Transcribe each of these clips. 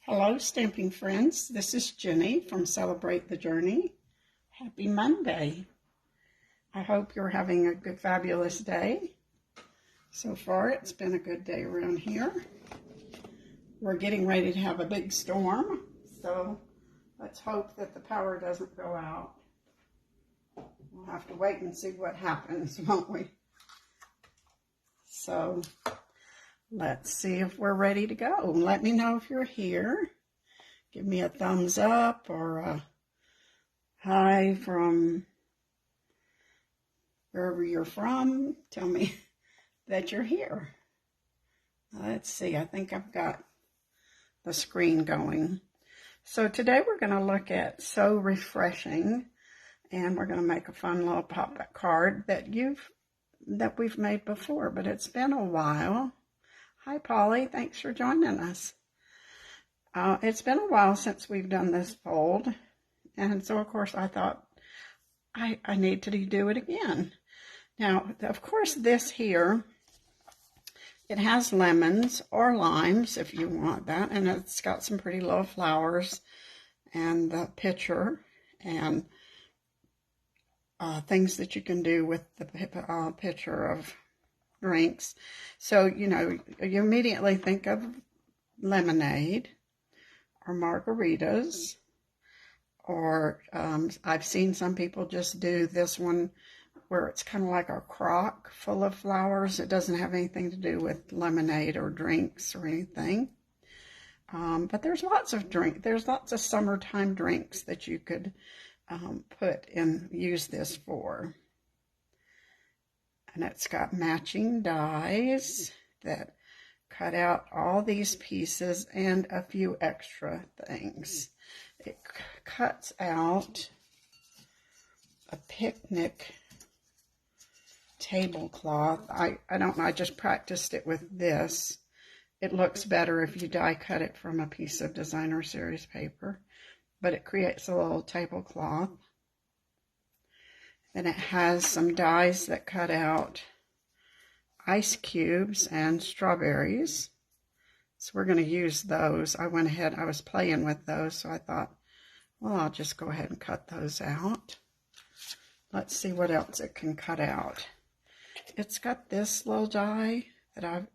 Hello, stamping friends. This is Jenny from Celebrate the Journey. Happy Monday. I hope you're having a good, fabulous day. So far, it's been a good day around here. We're getting ready to have a big storm, so let's hope that the power doesn't go out. We'll have to wait and see what happens, won't we? So let's see if we're ready to go. Let me know if you're here. Give me a thumbs up or a hi from wherever you're from. Tell me that you're here. Let's see. I think I've got the screen going. So today we're going to look at So Refreshing, and we're going to make a fun little pop-up card that we've made before, but it's been a while. Hi, Polly. Thanks for joining us. It's been a while since we've done this fold, and so, of course, I thought I need to do it again. Now, of course, this here, it has lemons or limes, if you want that, and it's got some pretty little flowers and the picture and things that you can do with the picture of drinks. So, you know, you immediately think of lemonade or margaritas, or I've seen some people just do this one where it's kind of like a crock full of flowers. It doesn't have anything to do with lemonade or drinks or anything. But there's lots of there's lots of summertime drinks that you could use this for. And it's got matching dies that cut out all these pieces and a few extra things. It cuts out a picnic tablecloth. I don't know, I just practiced it with this. It looks better if you die cut it from a piece of designer series paper, but it creates a little tablecloth. Then it has some dies that cut out ice cubes and strawberries. So we're going to use those. I went ahead, I was playing with those, so I thought, well, I'll just go ahead and cut those out. Let's see what else it can cut out. It's got this little die that I'm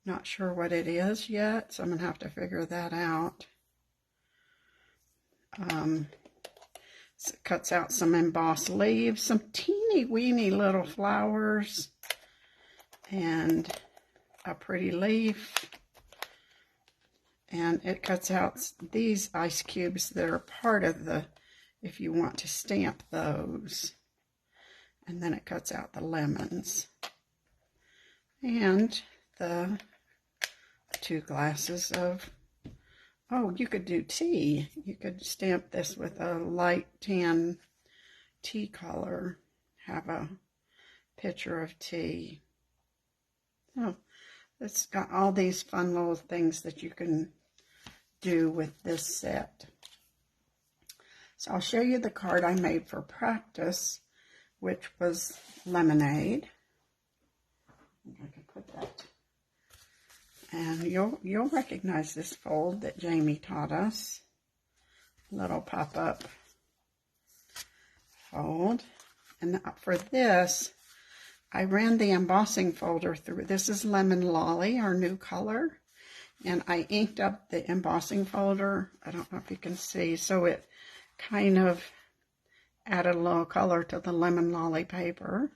not sure what it is yet, so I'm going to have to figure that out. So it cuts out some embossed leaves, some teeny weeny little flowers, and a pretty leaf. And it cuts out these ice cubes that are part of if you want to stamp those. And then it cuts out the lemons. And the 2 glasses of, oh, you could do tea. You could stamp this with a light tan tea color. Have a picture of tea. Oh, it's got all these fun little things that you can do with this set. So I'll show you the card I made for practice, which was lemonade. I think I can put that. And you'll recognize this fold that Jamie taught us. Little pop-up fold. And for this, I ran the embossing folder through. This is Lemon Lolly, our new color. And I inked up the embossing folder. I don't know if you can see. So it kind of added a little color to the Lemon Lolly paper.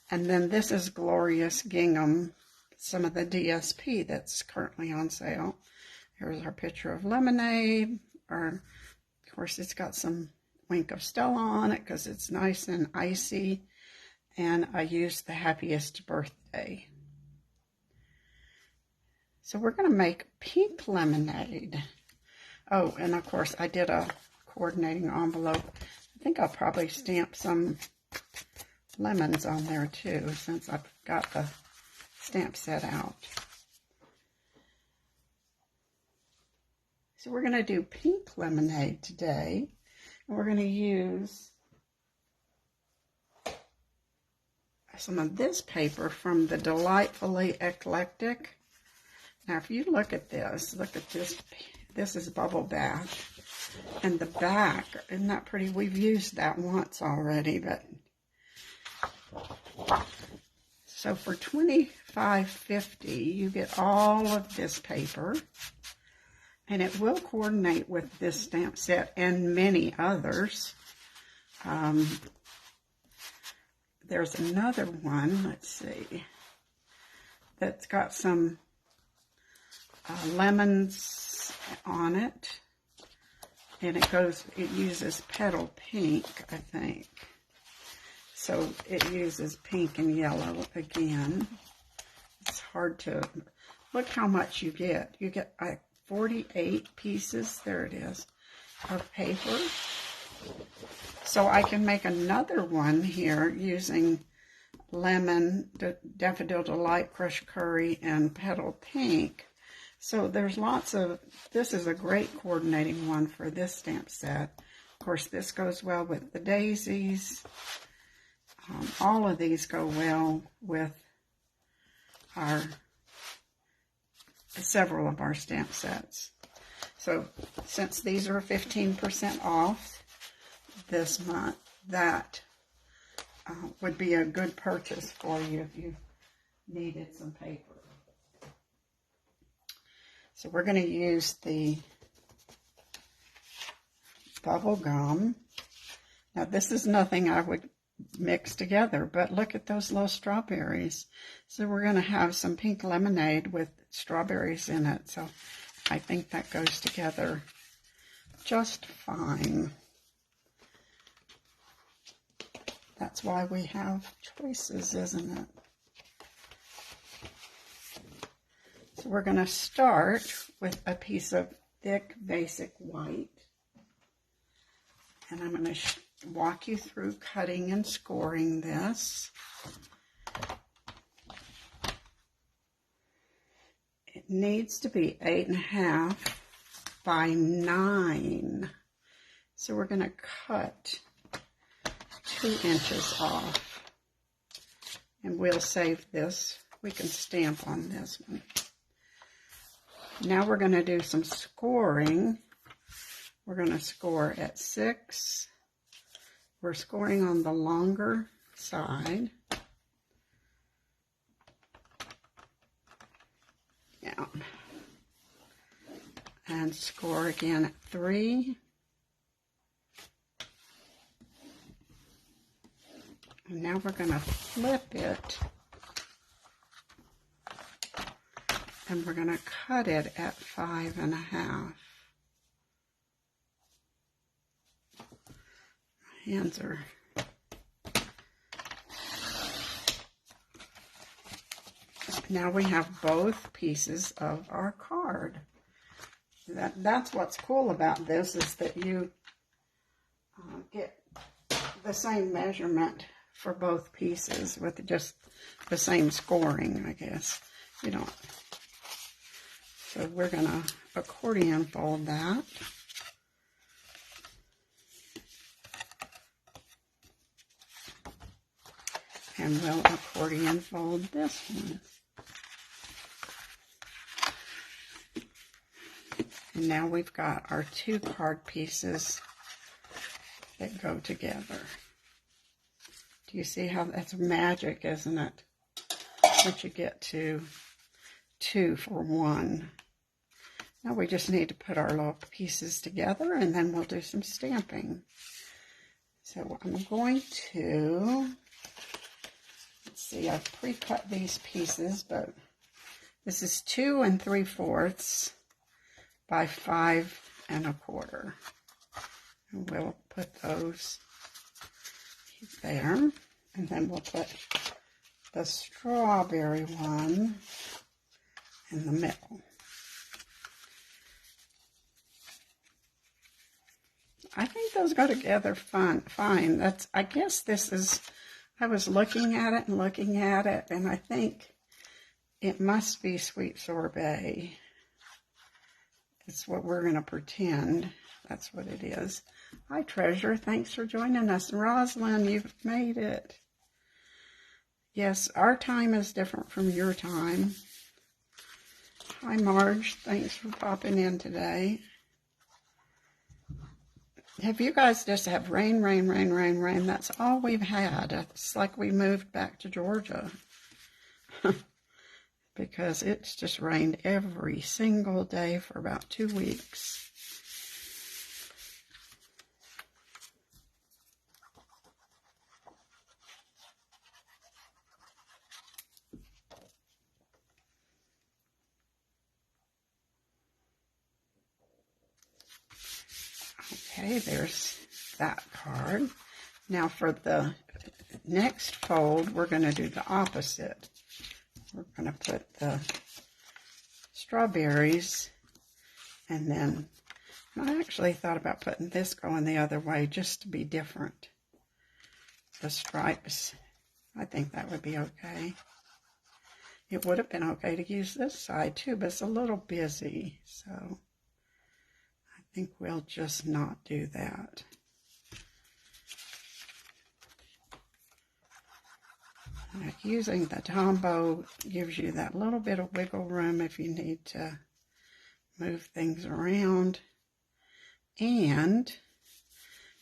And then this is Glorious Gingham, some of the DSP that's currently on sale. Here's our picture of lemonade. Of course, it's got some Wink of Stella on it because it's nice and icy. And I used the Happiest Birthday. So we're going to make pink lemonade. Oh, and of course I did a coordinating envelope. I think I'll probably stamp some lemons on there too, since I've got the stamp set out. So we're going to do pink lemonade today. And we're going to use some of this paper from the Delightfully Eclectic. Now, if you look at this, this is Bubble Bath. And the back, isn't that pretty? We've used that once already, but... So for $25.50, you get all of this paper. And it will coordinate with this stamp set and many others. There's another one, let's see, that's got some lemons on it. And it uses petal pink, I think. So it uses pink and yellow again. It's hard to, look how much you get. You get 48 pieces, there it is, of paper. So I can make another one here using lemon, daffodil delight, crushed curry, and petal pink. So there's lots of, this is a great coordinating one for this stamp set. Of course, this goes well with the daisies. All of these go well with several of our stamp sets. So since these are 15% off this month, that would be a good purchase for you if you needed some paper. So we're going to use the bubble gum. Now this is nothing I would mix together, but look at those little strawberries. So we're going to have some pink lemonade with strawberries in it. So I think that goes together just fine. That's why we have choices, isn't it? So we're going to start with a piece of thick basic white. And I'm going to walk you through cutting and scoring this. It needs to be 8.5 by 9. So we're going to cut 2 inches off. And we'll save this. We can stamp on this one. Now we're going to do some scoring. We're going to score at 6. We're scoring on the longer side. Down. And score again at 3. And now we're going to flip it. And we're going to cut it at 5.5. Hands are now we have both pieces of our card. That's what's cool about this, is that you get the same measurement for both pieces with just the same scoring, I guess. You don't. So we're going to accordion fold that. And we'll accordion fold this one. And now we've got our 2 card pieces that go together. Do you see how that's magic, isn't it? That you get to 2 for 1. Now we just need to put our little pieces together, and then we'll do some stamping. So I'm going to... See, I've pre-cut these pieces, but this is 2 3/4 by 5 1/4. And we'll put those there, and then we'll put the strawberry one in the middle. I think those go together fine. I guess this is... I was looking at it, and I think it must be sweet sorbet. It's what we're going to pretend. That's what it is. Hi, Treasure. Thanks for joining us. Rosalind, you've made it. Yes, our time is different from your time. Hi, Marge. Thanks for popping in today. Have you guys just have rain, rain, rain, rain, rain? That's all we've had. It's like we moved back to Georgia. Because it's just rained every single day for about 2 weeks. Okay, there's that card. Now for the next fold, we're going to do the opposite. We're going to put the strawberries, and then I actually thought about putting this going the other way just to be different. The stripes, I think that would be okay. It would have been okay to use this side too, but it's a little busy, so I think we'll just not do that. Using the Tombow gives you that little bit of wiggle room if you need to move things around. And,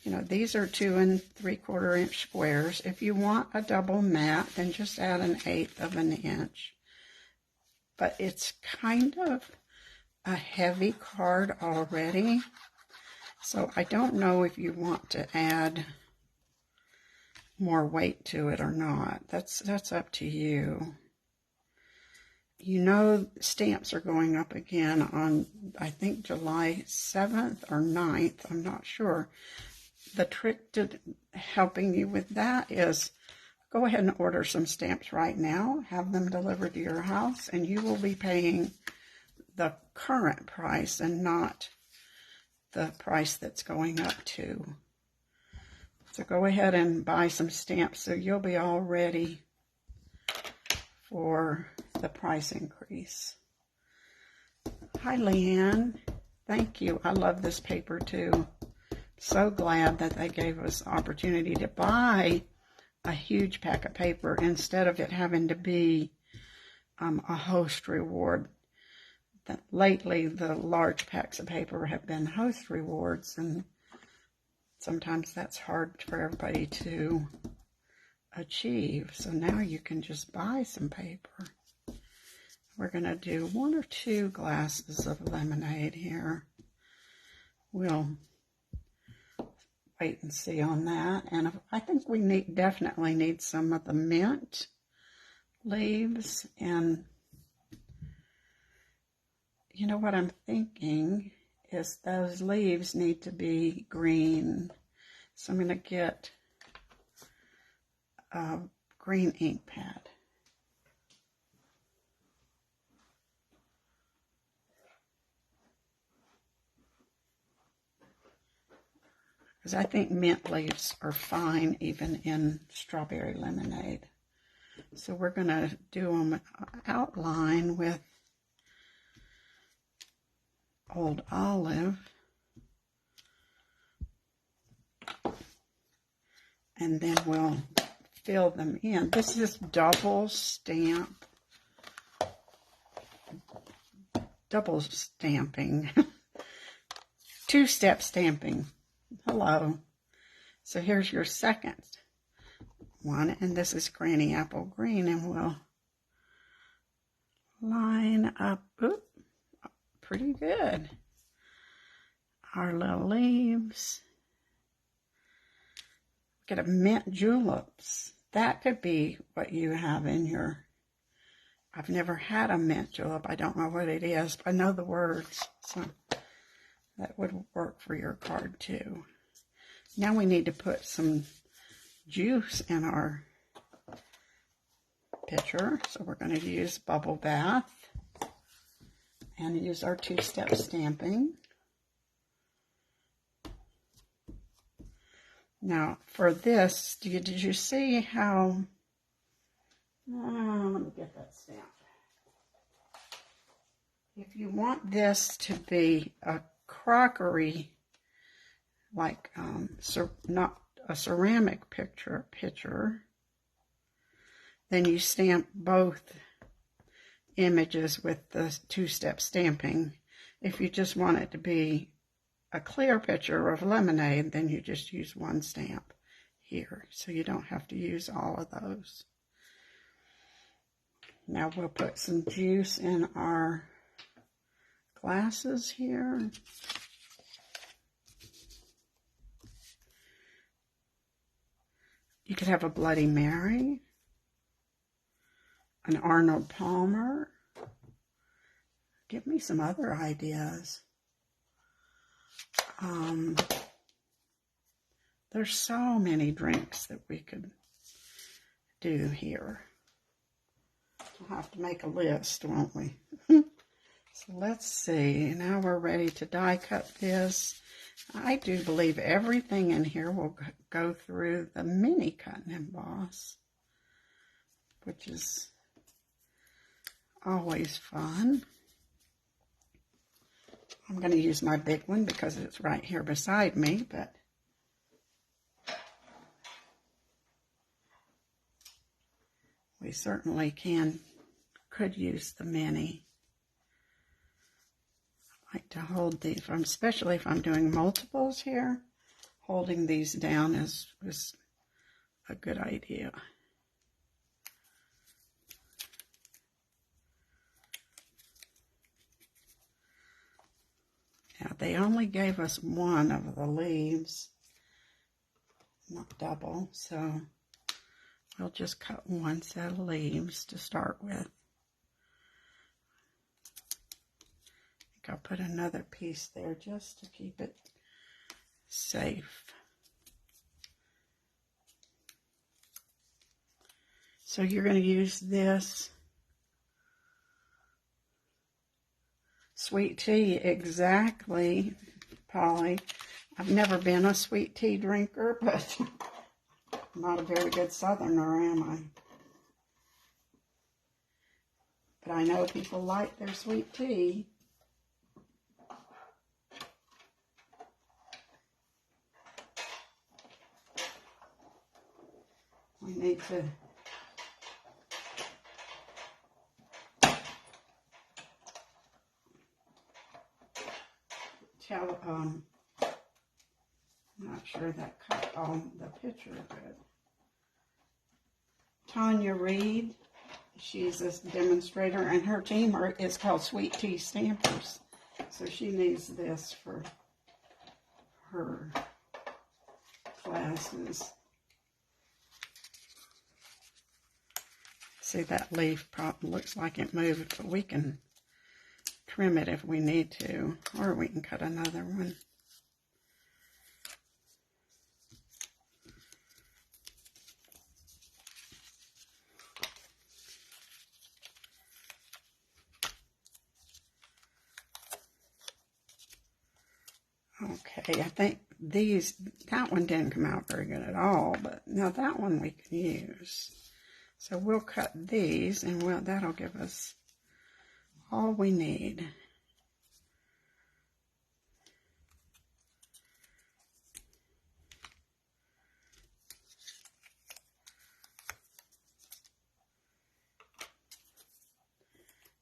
you know, these are 2 3/4 inch squares. If you want a double mat, then just add 1/8 of an inch. But it's kind of a heavy card already, so I don't know if you want to add more weight to it or not. That's up to you. You know, stamps are going up again on, I think, July 7th or 9th. I'm not sure. The trick to helping you with that is go ahead and order some stamps right now, have them delivered to your house, and you will be paying the current price and not the price that's going up to. So go ahead and buy some stamps so you'll be all ready for the price increase. Hi, Leanne. Thank you. I love this paper too. So glad that they gave us the opportunity to buy a huge pack of paper instead of it having to be a host reward. Lately, the large packs of paper have been host rewards, and sometimes that's hard for everybody to achieve. So now you can just buy some paper. We're going to do 1 or 2 glasses of lemonade here. We'll wait and see on that. And I think we definitely need some of the mint leaves. And you know what I'm thinking is those leaves need to be green. So I'm going to get a green ink pad. Because I think mint leaves are fine even in strawberry lemonade. So we're going to do them outline with Old Olive. And then we'll fill them in. This is double stamping. Two-step stamping. Hello. So here's your second one, and this is Granny Apple Green, and we'll line up, pretty good, our little leaves. Get a mint juleps. That could be what you have in your, I've never had a mint julep. I don't know what it is, but I know the words, so that would work for your card too. Now we need to put some juice in our pitcher, so we're going to use Bubble Bath and use our two-step stamping. Now for this, did you see how, let me get that stamp. If you want this to be a crockery, like not a ceramic pitcher, then you stamp both images with the two-step stamping. If you just want it to be a clear picture of lemonade, then you just use one stamp here, so you don't have to use all of those. Now we'll put some juice in our glasses here. You could have a Bloody Mary, an Arnold Palmer. Give me some other ideas. There's so many drinks that we could do here. We'll have to make a list, won't we? So let's see. Now we're ready to die cut this. I do believe everything in here will go through the mini cut and emboss, which is always fun. I'm going to use my big one because it's right here beside me, but we certainly could use the mini. I like to hold these, especially if I'm doing multiples here. Holding these down is a good idea. Now, they only gave us one of the leaves, not double, so we'll just cut one set of leaves to start with. I think I'll put another piece there just to keep it safe. So you're going to use this sweet tea exactly, Polly. I've never been a sweet tea drinker, but I'm not a very good Southerner, am I? But I know people like their sweet tea. We need to tell, I'm not sure that cut on the picture, but Tanya Reed, she's a demonstrator, and her team is called Sweet Tea Stampers. So she needs this for her classes. See, that leaf probably looks like it moved, but we can trim it if we need to, or we can cut another one. Okay, I think that one didn't come out very good at all, but now that one we can use. So we'll cut these, and that'll give us all we need.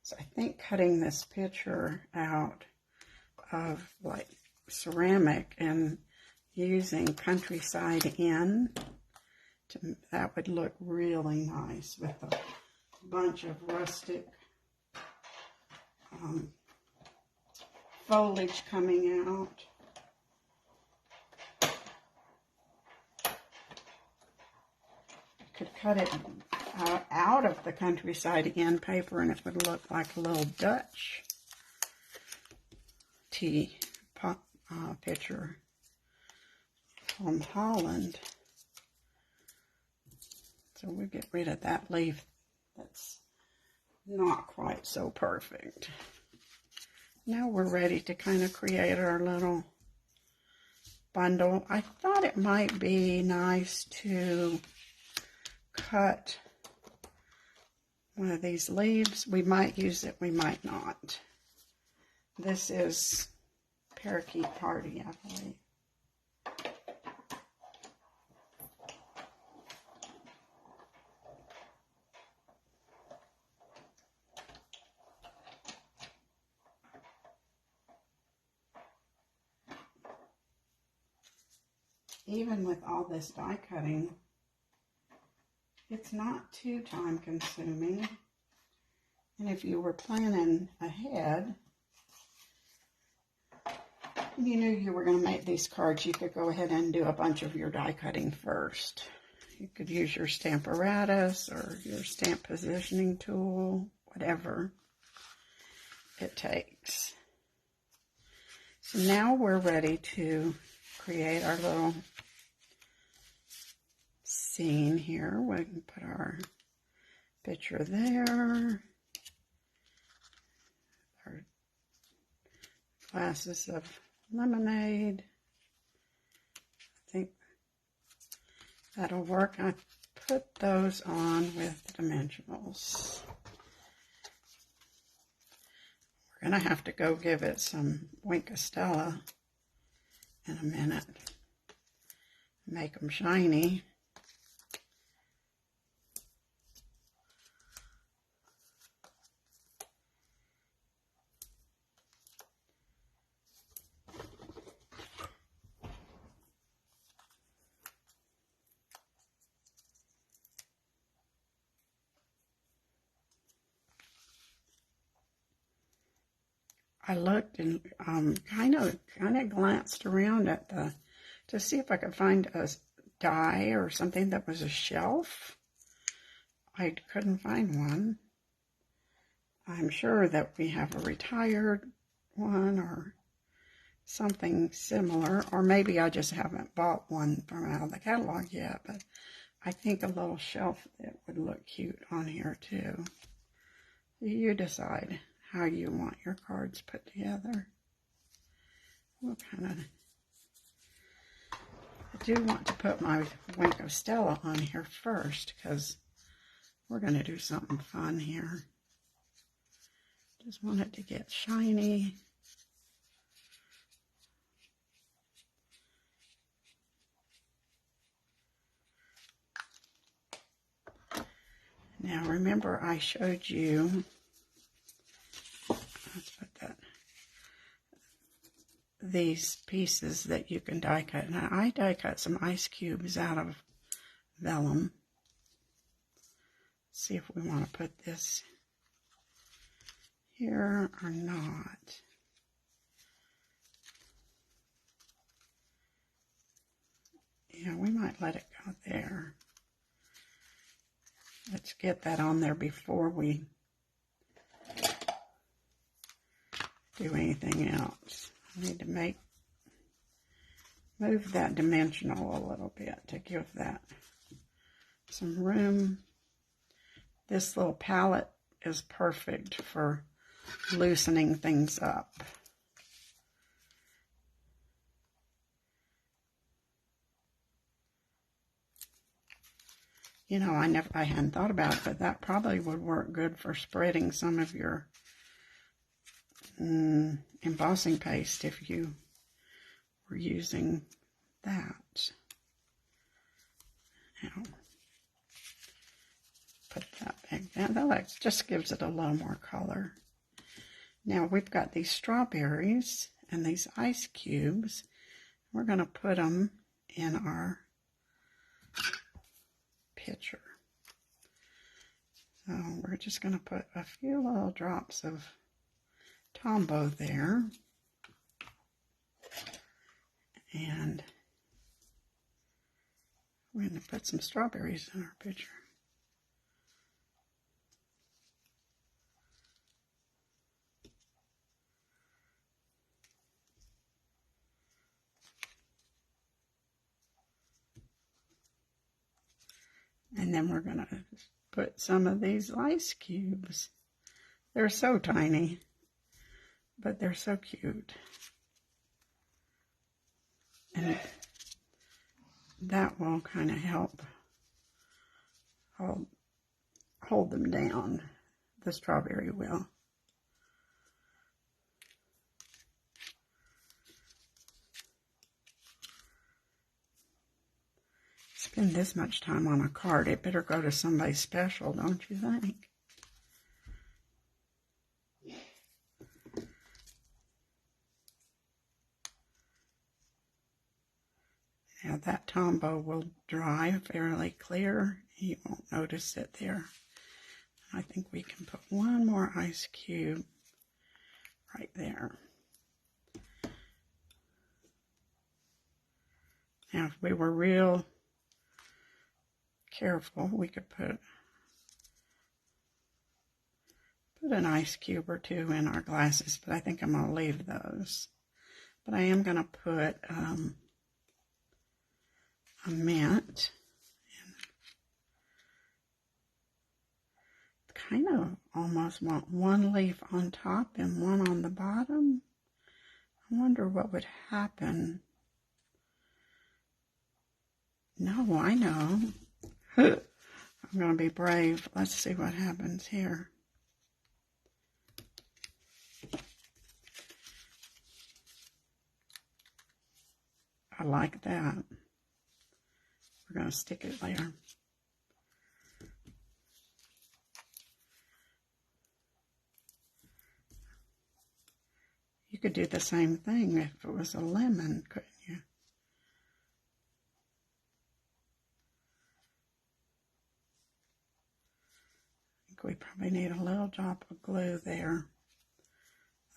So I think cutting this picture out of like ceramic and using Countryside Inn, that would look really nice with a bunch of rustic foliage coming out. You could cut it out of the Countryside Inn paper, and it would look like a little Dutch tea picture from Holland. So we'll get rid of that leaf that's not quite so perfect. Now we're ready to kind of create our little bundle. I thought it might be nice to cut one of these leaves. We might use it, we might not. This is Parakeet Party, I believe. even with all this die cutting, it's not too time consuming. And if you were planning ahead, you knew you were going to make these cards, you could go ahead and do a bunch of your die cutting first. You could use your stamp apparatus or your stamp positioning tool, whatever it takes. So now we're ready to create our little scene here. We can put our picture there, our glasses of lemonade. I think that'll work. I put those on with dimensionals. We're going to have to go give it some Stella in a minute. Make them shiny. I looked and kind of glanced around at to see if I could find a die or something that was a shelf. I couldn't find one. I'm sure that we have a retired one or something similar, or maybe I just haven't bought one from out of the catalog yet, but I think a little shelf that would look cute on here too. You decide how you want your cards put together. We'll I do want to put my Stella on here first because we're going to do something fun here. Just want it to get shiny. Now remember I showed you, let's put that, these pieces that you can die cut. Now I die cut some ice cubes out of vellum. See if we want to put this here or not. Yeah, we might let it go there. Let's get that on there before we do anything else. I need to move that dimensional a little bit to give that some room. This little palette is perfect for loosening things up. You know, I hadn't thought about it, but that probably would work good for spreading some of your embossing paste if you were using that. Now, put that back down. That just gives it a little more color. Now we've got these strawberries and these ice cubes. We're going to put them in our picture. So we're just going to put a few little drops of Tombow there. And we're going to put some strawberries in our picture. And then we're going to put some of these ice cubes. They're so tiny, but they're so cute. And that will kind of help hold them down. The strawberry will. Spend this much time on a card, it better go to somebody special, don't you think? Now that Tombow will dry fairly clear. You won't notice it there. I think we can put one more ice cube right there. Now if we were real careful, we could put an ice cube or two in our glasses, but I think I'm going to leave those. But I am going to put a mint. Kind of almost want one leaf on top and one on the bottom. I wonder what would happen. No, I know. I'm going to be brave. Let's see what happens here. I like that. We're going to stick it there. You could do the same thing if it was a lemon, couldn't you? I think we probably need a little drop of glue there.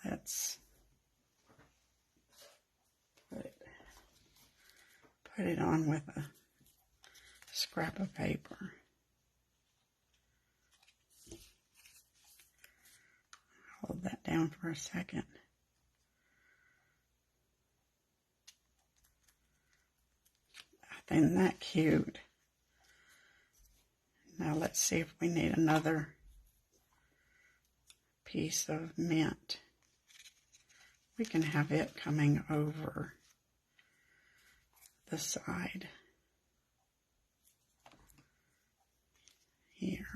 Let's put it on with a scrap of paper. Hold that down for a second. Isn't that cute? Now let's see if we need another piece of mint. We can have it coming over the side here.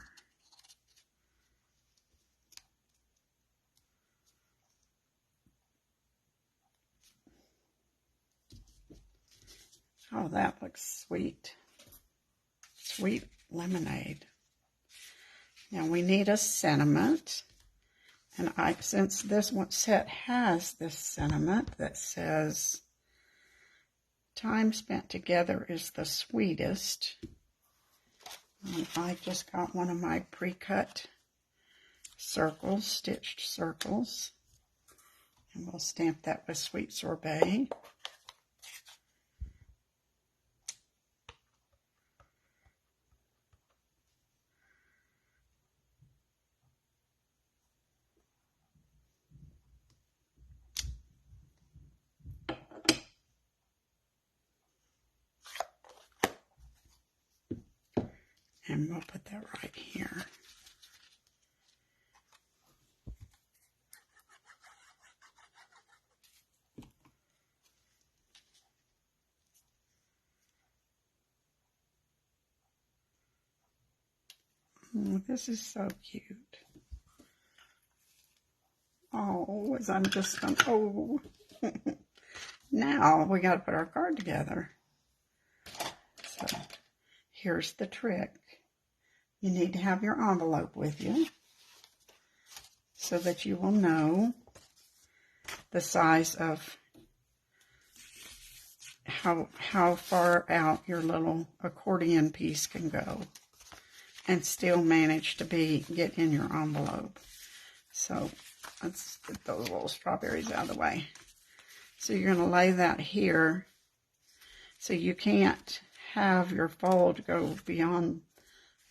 Oh, that looks sweet. Sweet lemonade. Now we need a sentiment. And since this one set has this sentiment that says, time spent together is the sweetest. I just got one of my pre-cut circles, stitched circles. And we'll stamp that with Sweet Sorbet. And we'll put that right here. Oh, this is so cute. Oh, as I'm just going, oh. Now we got to put our card together. So here's the trick. You need to have your envelope with you so that you will know the size of how far out your little accordion piece can go and still manage to get in your envelope. So let's get those little strawberries out of the way. So you're going to lay that here so you can't have your fold go beyond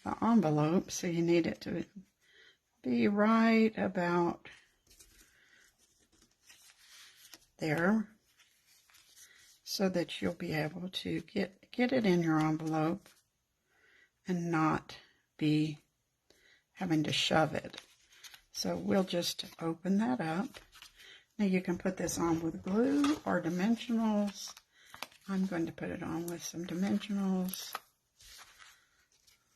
the envelope, so you need it to be right about there so that you'll be able to get it in your envelope and not be having to shove it. So we'll just open that up. Now you can put this on with glue or dimensionals. I'm going to put it on with some dimensionals.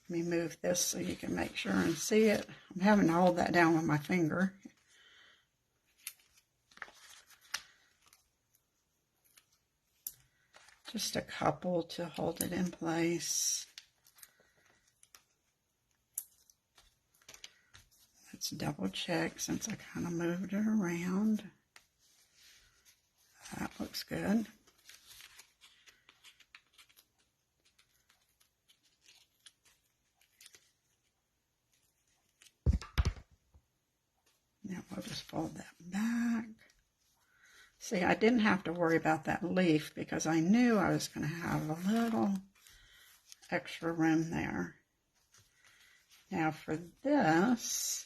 Let me move this so you can make sure and see it. I'm having to hold that down with my finger. Just a couple to hold it in place. Let's double check since I kind of moved it around. That looks good. fold that back. See, I didn't have to worry about that leaf because I knew I was going to have a little extra room there. Now for this,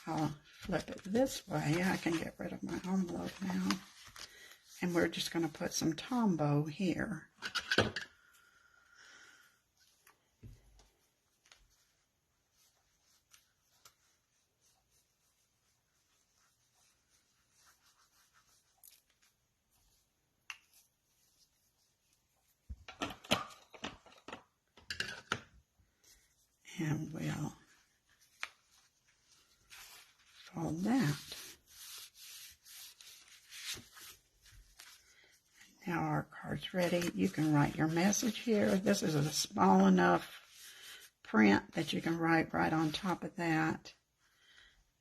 I'll flip it this way. I can get rid of my envelope now. And we're just going to put some Tombow here. And we'll fold that. Now our card's ready. You can write your message here. This is a small enough print that you can write right on top of that.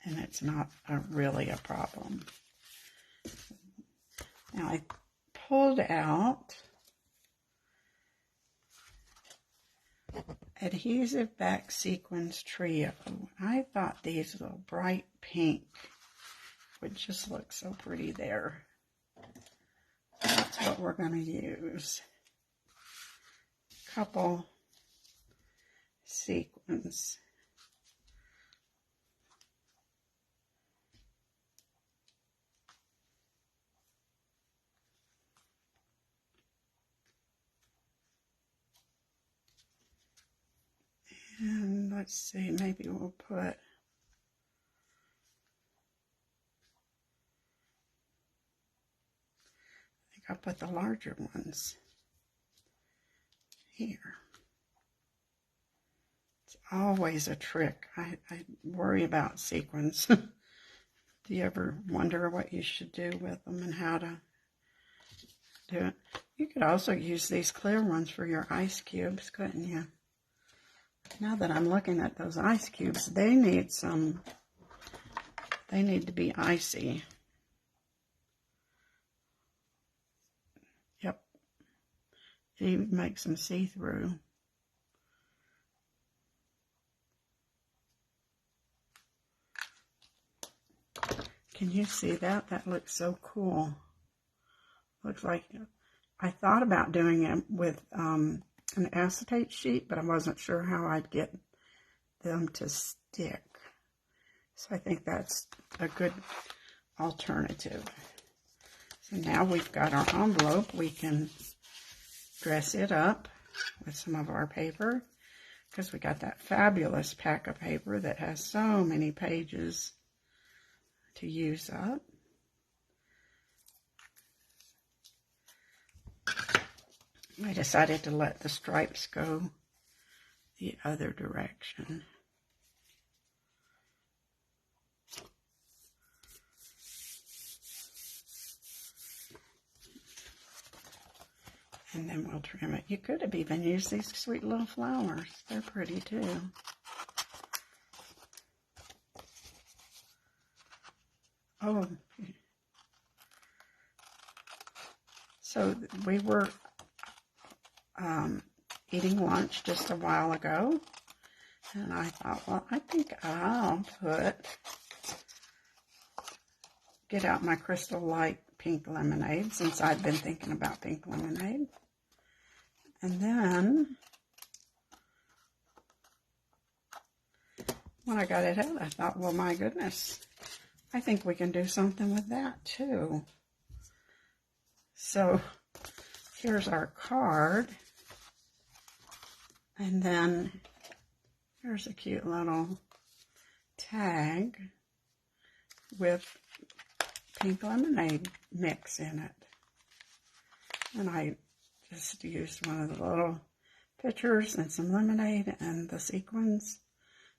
And it's not really a problem. Now I pulled out Adhesive Back Sequins Trio. I thought these little bright pink would just look so pretty there. That's what we're going to use. Couple sequins. And let's see, maybe we'll put, I think I'll put the larger ones here. It's always a trick. I worry about sequins. Do you ever wonder what you should do with them and how to do it? You could also use these clear ones for your ice cubes, couldn't you? Now that I'm looking at those ice cubes, they need to be icy. Yep. It even makes them see-through. Can you see that? That looks so cool. Looks like, I thought about doing it with an acetate sheet, but I wasn't sure how I'd get them to stick. So I think that's a good alternative. So now we've got our envelope. We can dress it up with some of our paper because we got that fabulous pack of paper that has so many pages to use up. I decided to let the stripes go the other direction. And then we'll trim it. You could have even used these sweet little flowers. They're pretty too. Oh. So we were eating lunch just a while ago, and I thought, well, I think I'll get out my Crystal Light pink lemonade, since I've been thinking about pink lemonade. And then when I got it out, I thought, well, my goodness, I think we can do something with that too. So here's our card. And then here's a cute little tag with pink lemonade mix in it. And I just used one of the little pictures and some lemonade and the sequins.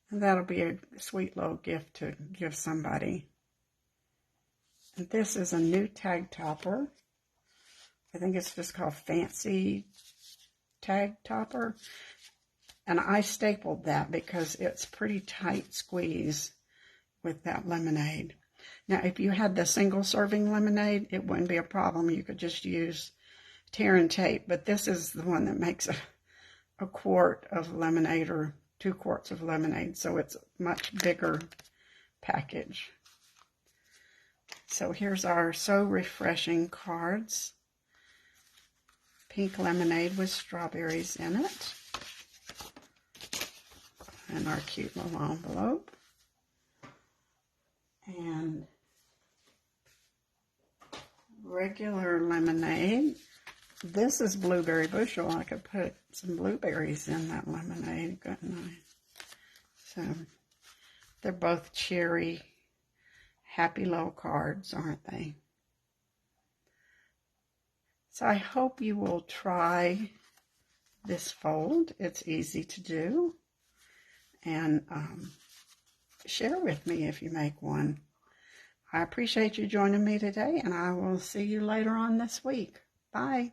And that'll be a sweet little gift to give somebody. And this is a new tag topper. I think it's just called Fancy Tag Topper. And I stapled that because it's pretty tight squeeze with that lemonade. Now, if you had the single serving lemonade, it wouldn't be a problem. You could just use tear and tape. But this is the one that makes a quart of lemonade or 2 quarts of lemonade. So it's a much bigger package. So here's our So Refreshing cards. Pink lemonade with strawberries in it. And our cute little envelope. And regular lemonade. This is blueberry bushel. I could put some blueberries in that lemonade, couldn't I? So they're both cheery, happy little cards, aren't they? So I hope you will try this fold. It's easy to do. And share with me if you make one. I appreciate you joining me today, and I will see you later on this week. Bye.